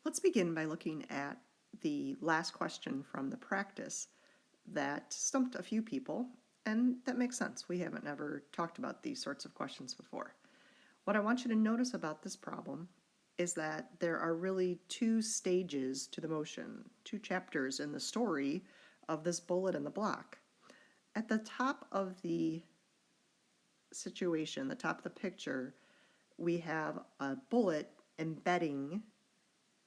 Let's begin by looking at the last question from the practice that stumped a few people, and that makes sense. We haven't ever talked about these sorts of questions before. What I want you to notice about this problem is that there are really two stages to the motion, two chapters in the story of this bullet and the block. At the top of the situation, the top of the picture, we have a bullet embedding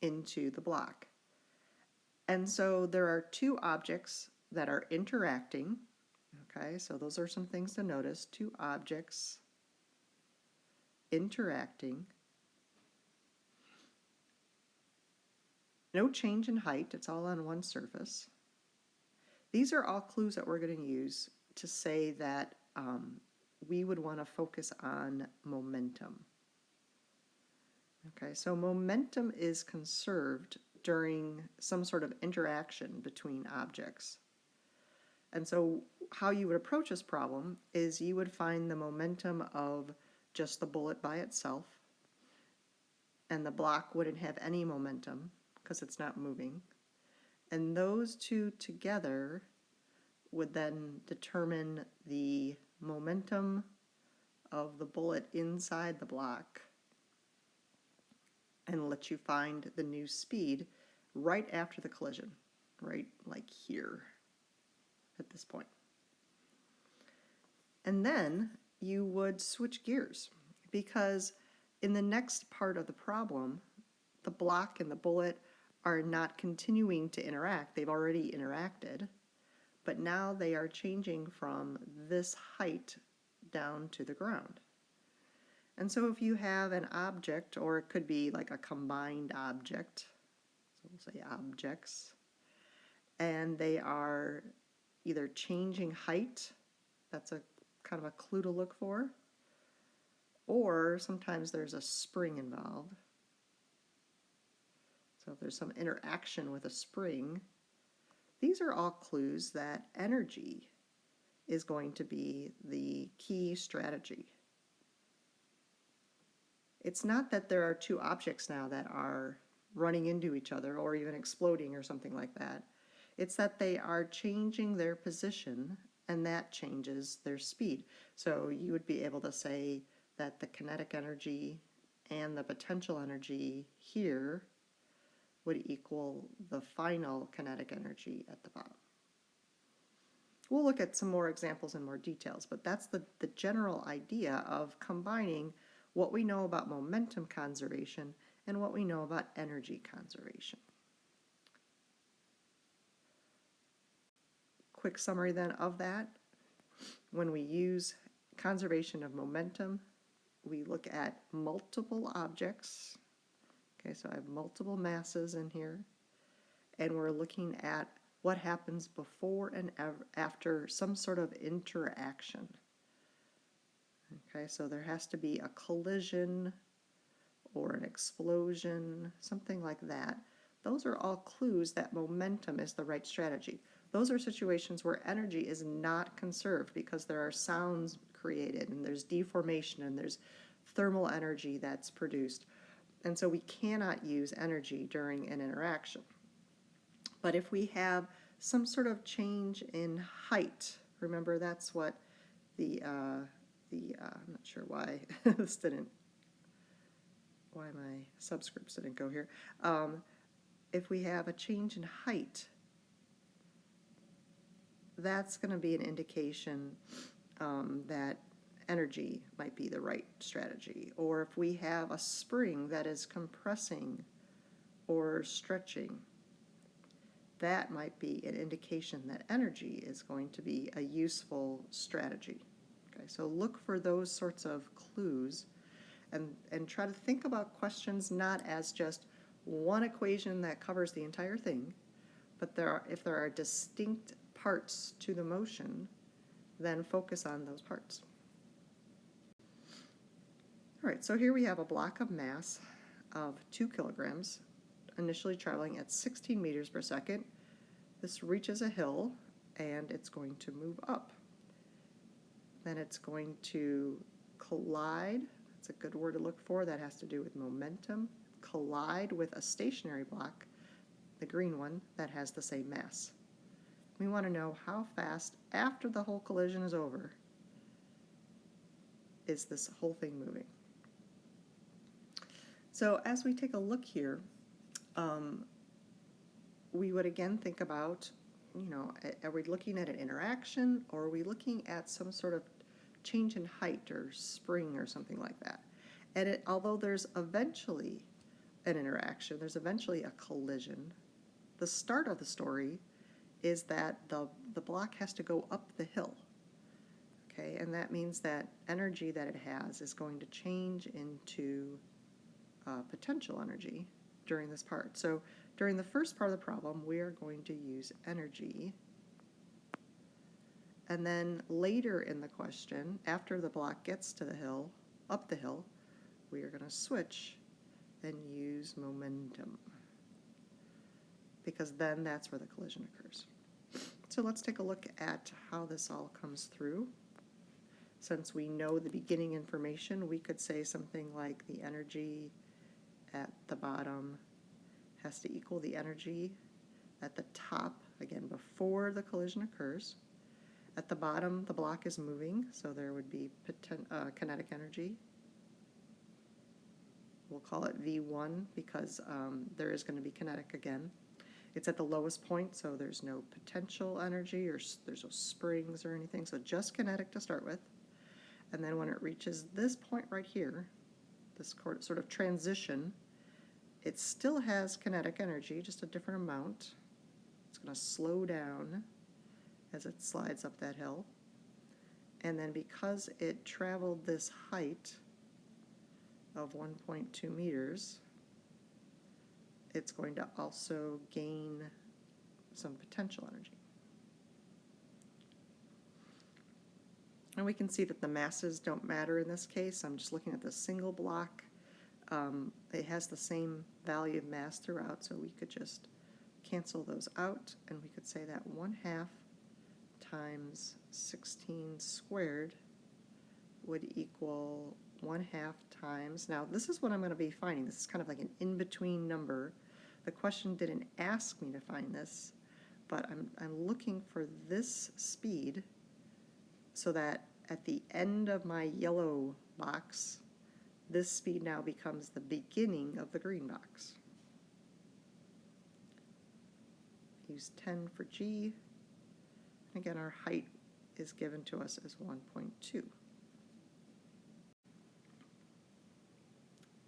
into the block. And so there are two objects that are interacting. Okay, so those are some things to notice. Two objects interacting. No change in height, it's all on one surface. These are all clues that we're going to use to say that we would want to focus on momentum. Okay, so momentum is conserved during some sort of interaction between objects. And so how you would approach this problem is you would find the momentum of just the bullet by itself, and the block wouldn't have any momentum because it's not moving. And those two together would then determine the momentum of the bullet inside the block and let you find the new speed right after the collision, right like here at this point. And then you would switch gears, because in the next part of the problem, the block and the bullet are not continuing to interact. They've already interacted, but now they are changing from this height down to the ground. And so if you have an object, or it could be like a combined object, so we'll say objects, and they are either changing height, that's a kind of a clue to look for, or sometimes there's a spring involved. So if there's some interaction with a spring, these are all clues that energy is going to be the key strategy. It's not that there are two objects now that are running into each other or even exploding or something like that. It's that they are changing their position, and that changes their speed. So you would be able to say that the kinetic energy and the potential energy here would equal the final kinetic energy at the bottom. We'll look at some more examples and more details, but that's the general idea of combining what we know about momentum conservation and what we know about energy conservation. Quick summary then of that. When we use conservation of momentum, we look at multiple objects. Okay, so I have multiple masses in here, and we're looking at what happens before and after some sort of interaction. Okay, so there has to be a collision or an explosion, something like that. Those are all clues that momentum is the right strategy. Those are situations where energy is not conserved because there are sounds created, and there's deformation, and there's thermal energy that's produced. And so we cannot use energy during an interaction. But if we have some sort of change in height, remember that's what I'm not sure why why my subscripts didn't go here. If we have a change in height, that's going to be an indication that energy might be the right strategy. Or if we have a spring that is compressing or stretching, that might be an indication that energy is going to be a useful strategy. Okay, so look for those sorts of clues, and try to think about questions not as just one equation that covers the entire thing, but if there are distinct parts to the motion, then focus on those parts. All right, so here we have a block of mass of 2 kilograms, initially traveling at 16 meters per second. This reaches a hill, and it's going to move up. Then it's going to collide. That's a good word to look for. That has to do with momentum. collide with a stationary block, the green one, that has the same mass. We want to know how fast, after the whole collision is over, is this whole thing moving. So as we take a look here, we would again think about, are we looking at an interaction, or are we looking at some sort of change in height or spring or something like that? And although there's eventually an interaction, there's eventually a collision, the start of the story is that the block has to go up the hill. Okay, and that means that energy that it has is going to change into potential energy during this part. So during the first part of the problem, we are going to use energy. And then later in the question, after the block gets to the hill, up the hill, we are going to switch and use momentum, because then that's where the collision occurs. So let's take a look at how this all comes through. Since we know the beginning information, we could say something like the energy at the bottom has to equal the energy at the top, again, before the collision occurs. At the bottom, the block is moving, so there would be kinetic energy. We'll call it V1 because there is going to be kinetic again. It's at the lowest point, so there's no potential energy, or there's no springs or anything, so just kinetic to start with. And then when it reaches this point right here, this sort of transition, it still has kinetic energy, just a different amount. It's going to slow down as it slides up that hill. And then because it traveled this height of 1.2 meters, it's going to also gain some potential energy. And we can see that the masses don't matter in this case. I'm just looking at the single block. It has the same value of mass throughout, so we could just cancel those out, and we could say that 1/2 times 16 squared would equal 1/2 times, now this is what I'm going to be finding. This is kind of like an in-between number. The question didn't ask me to find this, but I'm looking for this speed so that at the end of my yellow box, this speed now becomes the beginning of the green box. Use 10 for G. Again, our height is given to us as 1.2.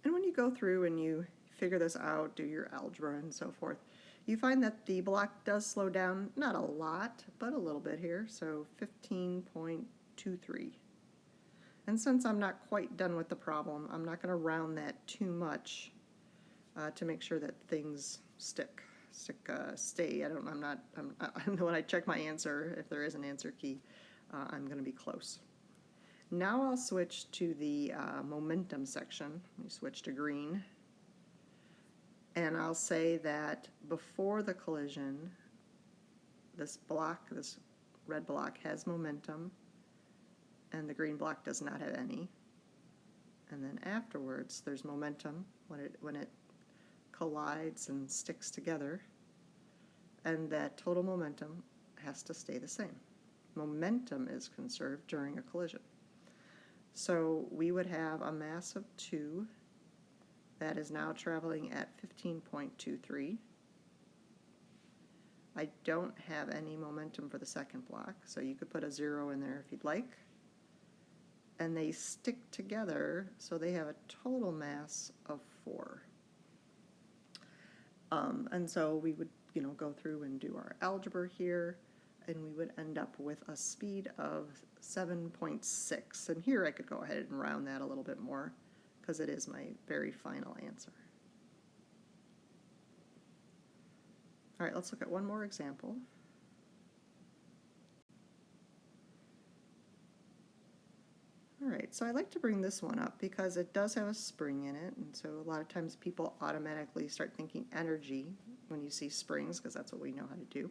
And when you go through and you figure this out, do your algebra and so forth, you find that the block does slow down, not a lot, but a little bit here, so 15.23. And since I'm not quite done with the problem, I'm not going to round that too much to make sure that things stay. When I check my answer, if there is an answer key, I'm going to be close. Now I'll switch to the momentum section. Let me switch to green. And I'll say that before the collision, this red block has momentum, and the green block does not have any. And then afterwards, there's momentum when it collides and sticks together, and that total momentum has to stay the same. Momentum is conserved during a collision. So we would have a mass of 2 that is now traveling at 15.23. I don't have any momentum for the second block, so you could put a 0 in there if you'd like. And they stick together, so they have a total mass of 4. And so we would, go through and do our algebra here, and we would end up with a speed of 7.6. And here I could go ahead and round that a little bit more, because it is my very final answer. All right, let's look at one more example. All right, so I like to bring this one up because it does have a spring in it, and so a lot of times people automatically start thinking energy when you see springs, because that's what we know how to do.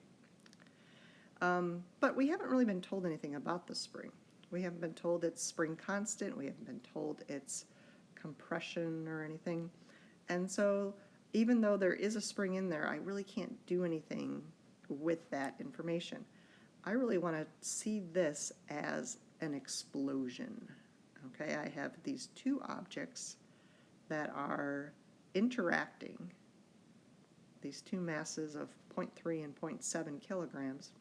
But we haven't really been told anything about the spring. We haven't been told it's spring constant. We haven't been told it's compression or anything. And so even though there is a spring in there, I really can't do anything with that information. I really want to see this as an explosion. Okay, I have these two objects that are interacting, these two masses of 0.3 and 0.7 kilograms,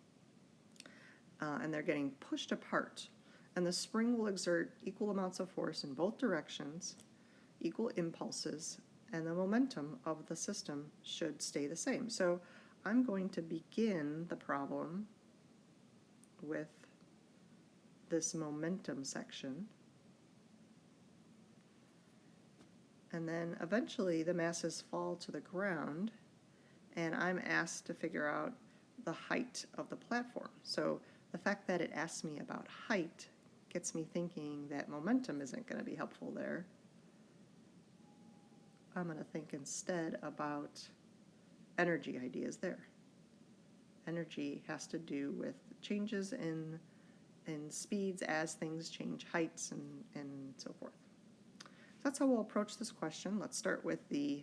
and they're getting pushed apart. And the spring will exert equal amounts of force in both directions, equal impulses, and the momentum of the system should stay the same. So I'm going to begin the problem with this momentum section. And then eventually the masses fall to the ground, and I'm asked to figure out the height of the platform. So the fact that it asks me about height gets me thinking that momentum isn't going to be helpful there. I'm going to think instead about energy ideas there. Energy has to do with changes in speeds as things change heights and so forth. So that's how we'll approach this question. Let's start with the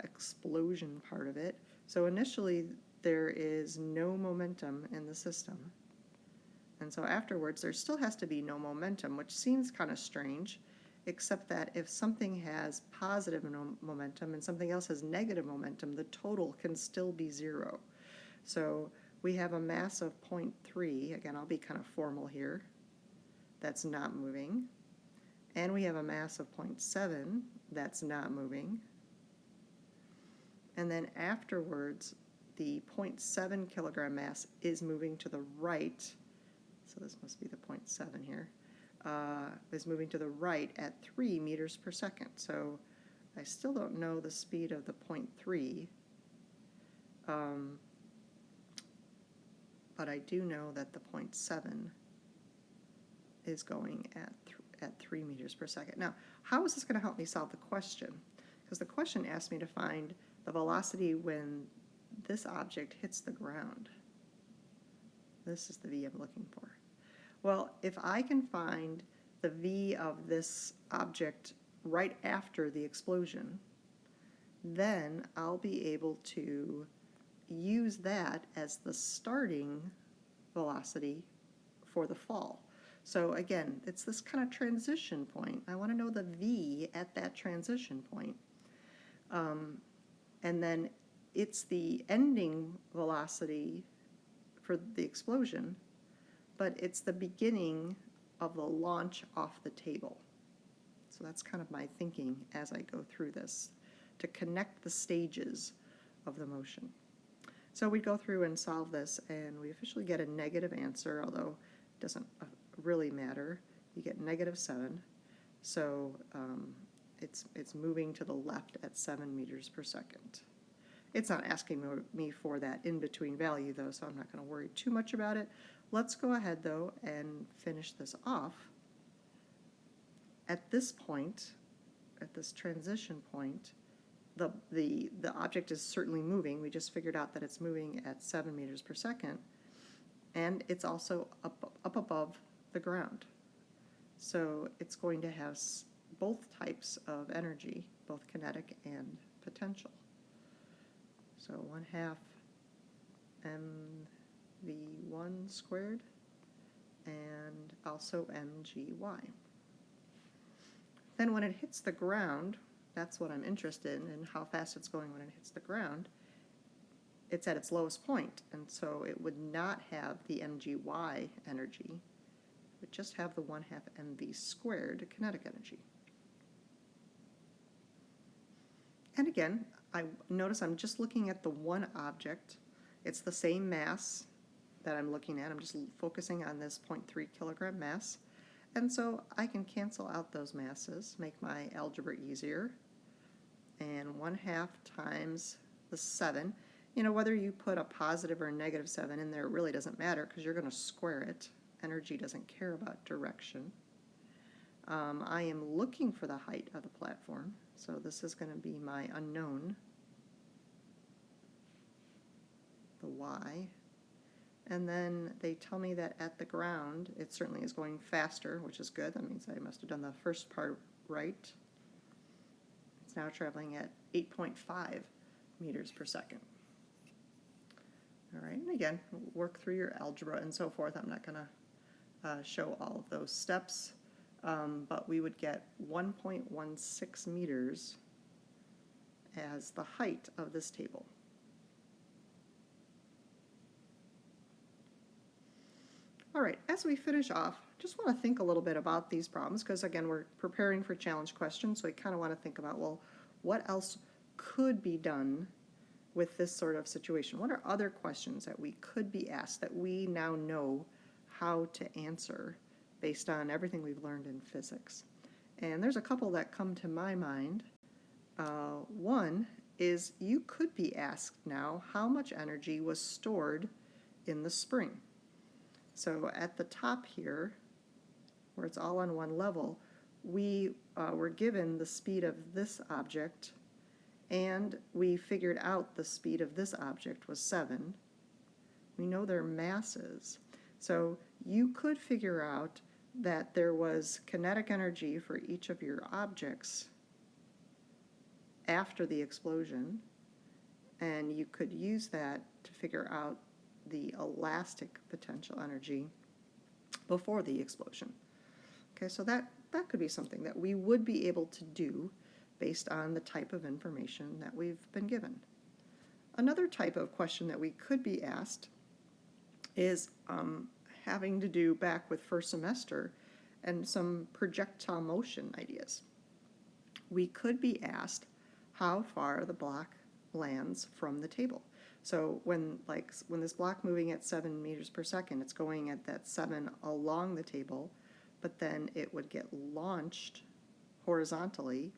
explosion part of it. So initially there is no momentum in the system. And so afterwards there still has to be no momentum, which seems kind of strange, except that if something has positive momentum and something else has negative momentum, the total can still be zero. So we have a mass of 0.3, again I'll be kind of formal here, that's not moving. And we have a mass of 0.7 that's not moving. And then afterwards, the 0.7 kilogram mass is moving to the right, so this must be the 0.7 here, is moving to the right at 3 meters per second. So I still don't know the speed of the 0.3, but I do know that the 0.7 is going at 3 meters per second. Now, how is this going to help me solve the question? Because the question asked me to find the velocity when this object hits the ground. This is the V I'm looking for. Well, if I can find the V of this object right after the explosion, then I'll be able to use that as the starting velocity for the fall. So again, it's this kind of transition point. I want to know the V at that transition point. And then it's the ending velocity for the explosion, but it's the beginning of the launch off the table. So that's kind of my thinking as I go through this, to connect the stages of the motion. So we go through and solve this, and we officially get a negative answer, although it doesn't really matter. You get -7, so it's moving to the left at 7 meters per second. It's not asking me for that in-between value, though, so I'm not going to worry too much about it. Let's go ahead, though, and finish this off. At this point, at this transition point, the object is certainly moving. We just figured out that it's moving at 7 meters per second, and it's also up above the ground. So it's going to have both types of energy, both kinetic and potential. So 1/2 mv1 squared and also mgy. Then when it hits the ground, that's what I'm interested in, how fast it's going when it hits the ground. It's at its lowest point, and so it would not have the mgy energy. It would just have the 1/2 mv squared kinetic energy. And again, I notice I'm just looking at the one object. It's the same mass that I'm looking at. I'm just focusing on this 0.3 kilogram mass. And so I can cancel out those masses, make my algebra easier. And 1/2 times the 7. You know, whether you put a positive or a -7 in there, it really doesn't matter because you're going to square it. Energy doesn't care about direction. I am looking for the height of the platform, so this is going to be my unknown, the y. And then they tell me that at the ground, it certainly is going faster, which is good. That means I must have done the first part right. It's it's now traveling at 8.5 meters per second. All right, and again, work through your algebra and so forth. I'm not going to show all of those steps, but we would get 1.16 meters as the height of this table. All right, as we finish off, just want to think a little bit about these problems because, again, we're preparing for challenge questions, so I kind of want to think about, well, what else could be done with this sort of situation? What are other questions that we could be asked that we now know how to answer based on everything we've learned in physics? And there's a couple that come to my mind. One is you could be asked now how much energy was stored in the spring. So at the top here, where it's all on one level, we were given the speed of this object, and we figured out the speed of this object was 7. We know their masses. So you could figure out that there was kinetic energy for each of your objects after the explosion, and you could use that to figure out the elastic potential energy before the explosion. Okay, so that could be something that we would be able to do based on the type of information that we've been given. Another type of question that we could be asked is having to do back with first semester and some projectile motion ideas. We could be asked how far the block lands from the table. So when this block moving at 7 meters per second, it's going at that 7 along the table, but then it would get launched horizontally,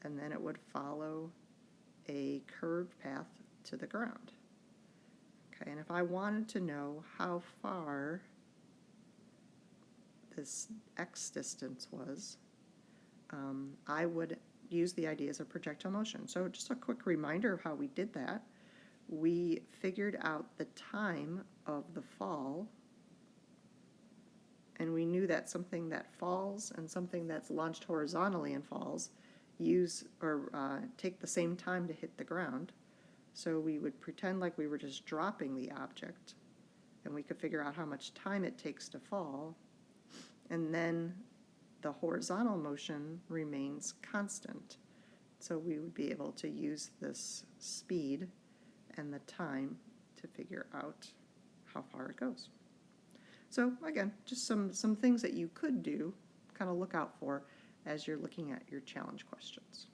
and then it would follow a curved path to the ground. Okay, and if I wanted to know how far this x distance was, I would use the ideas of projectile motion. So just a quick reminder of how we did that. We figured out the time of the fall, and we knew that something that falls and something that's launched horizontally and falls take the same time to hit the ground. So we would pretend like we were just dropping the object, and we could figure out how much time it takes to fall, and then the horizontal motion remains constant. So we would be able to use this speed and the time to figure out how far it goes. So again, just some things that you could do, kind of look out for as you're looking at your challenge questions.